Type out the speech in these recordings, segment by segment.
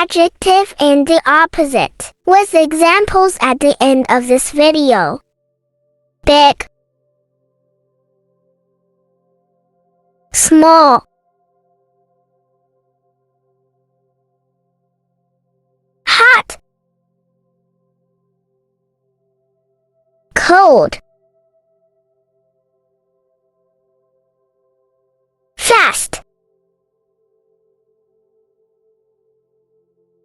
adjective and the opposite, with examples at the end of this video. Big, small, hot, cold, fast,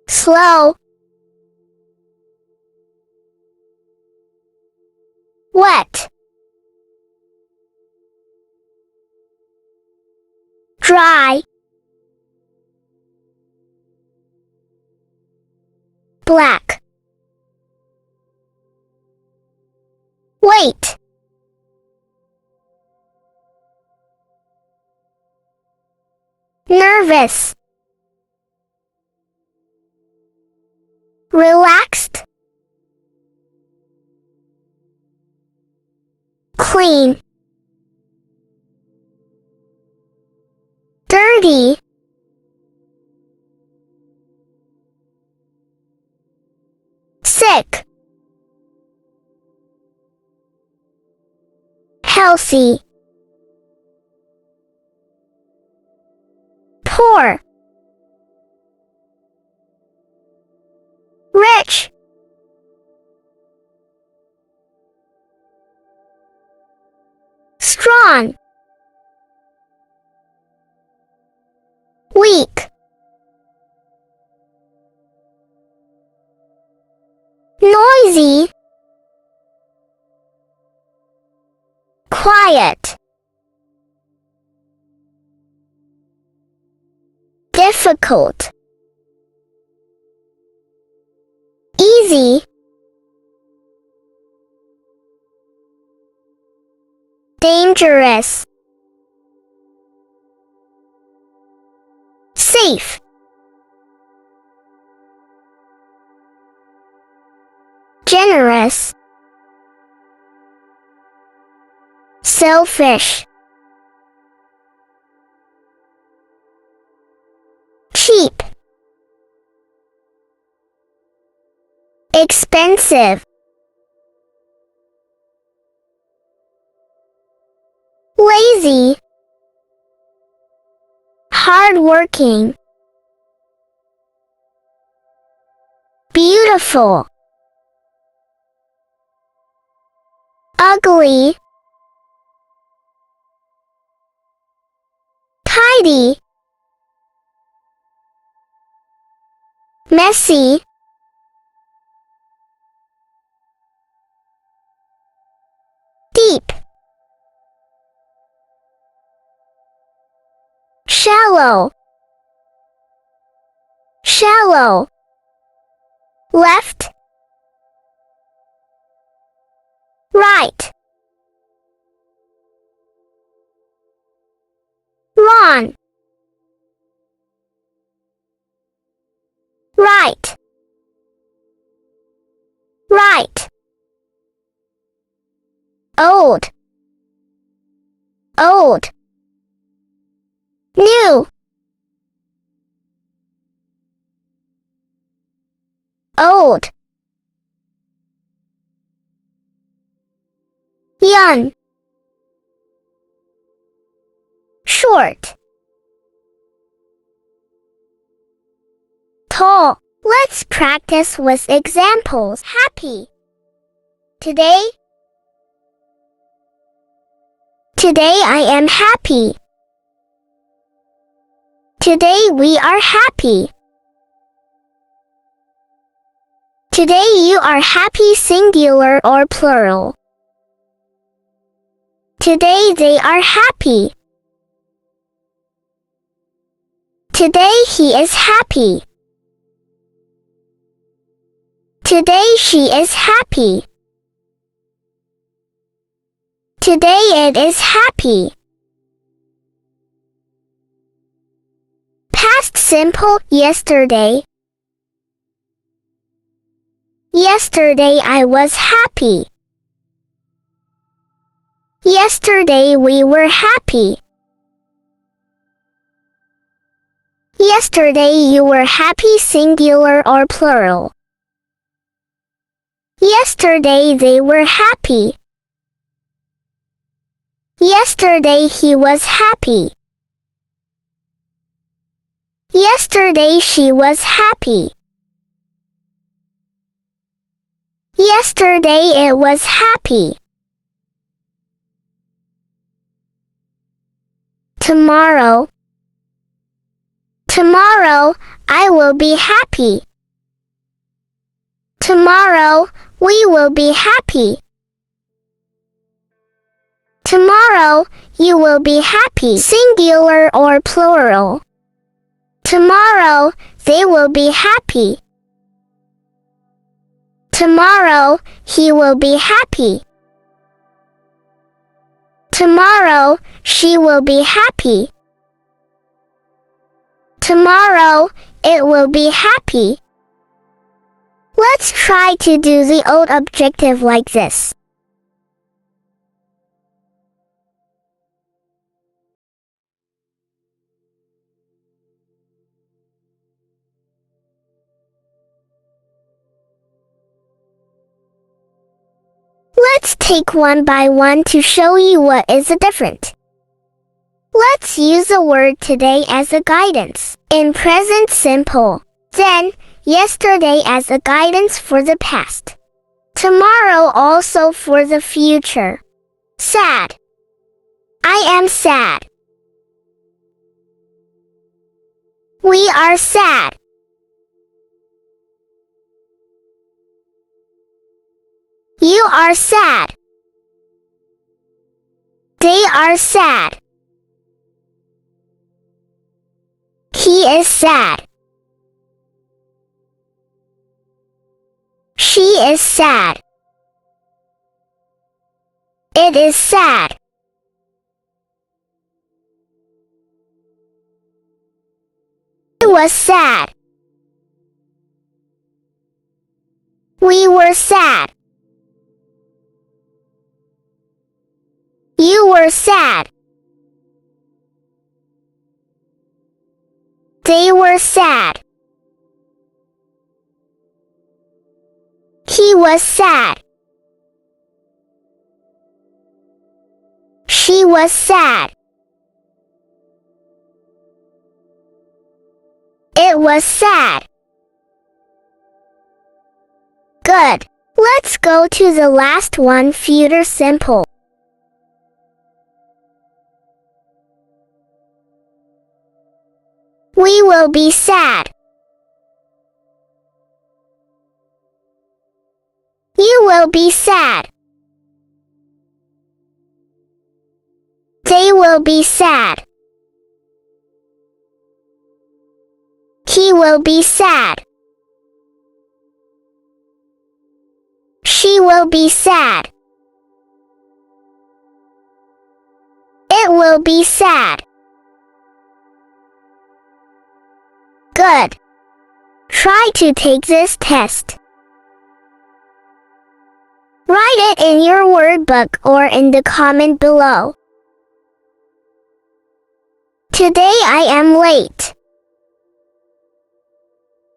slow, wet, dry, black, wait, nervous, relaxed, clean, dirty, sick, healthy, poor, rich, strong, weak, noisy, quiet, difficult, easy, dangerous, safe, generous, selfish, cheap, expensive, lazy, hardworking, beautiful, ugly, tidy, messy, deep, shallow, shallow, left, right, wrong, right, right, old, old, new, old, young, short, tall. Let's practice with examples. Happy. Today I am happy. Today we are happy. Today you are happy, singular or plural. Today they are happy. Today he is happy. Today she is happy. Today it is happy. Past simple, yesterday. Yesterday I was happy. Yesterday we were happy. Yesterday you were happy, singular or plural. Yesterday they were happy. Yesterday he was happy. Yesterday she was happy. Yesterday it was happy. Tomorrow. Tomorrow I will be happy. Tomorrow we will be happy. Tomorrow you will be happy, singular or plural. Tomorrow they will be happy. Tomorrow he will be happy. Tomorrow she will be happy. Tomorrow it will be happy. Let's try to do the old adjective like this. Let's take one by one to show you what is the difference. Let's use the word today as a guidance in present simple. Then, yesterday as a guidance for the past. Tomorrow also for the future. Sad. I am sad. We are sad. You are sad. They are sad. He is sad. She is sad. It is sad. I was sad. We were sad. You were sad. They were sad. He was sad. She was sad. It was sad. Good. Let's go to the last one, future simple. We will be sad. You will be sad. They will be sad. He will be sad. She will be sad. It will be sad. Good. Try to take this test. Write it in your word book or in the comment below. Today I am late.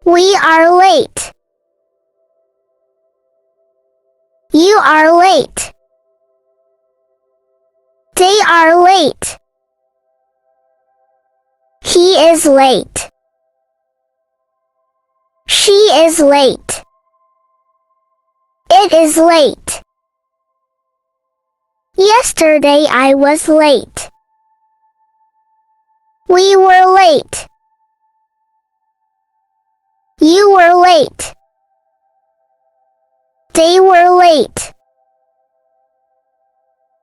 We are late. You are late. They are late. He is late. She is late. It is late. Yesterday I was late. We were late. You were late. They were late.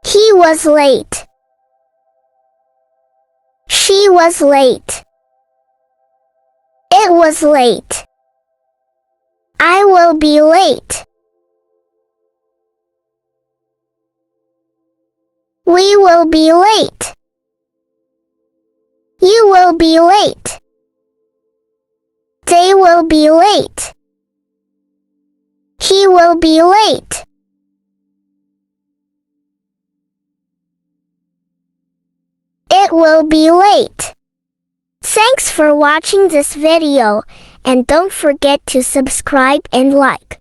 He was late. She was late. It was late. I will be late. We will be late. You will be late. They will be late. He will be late. It will be late. Thanks for watching this video, and don't forget to subscribe and like.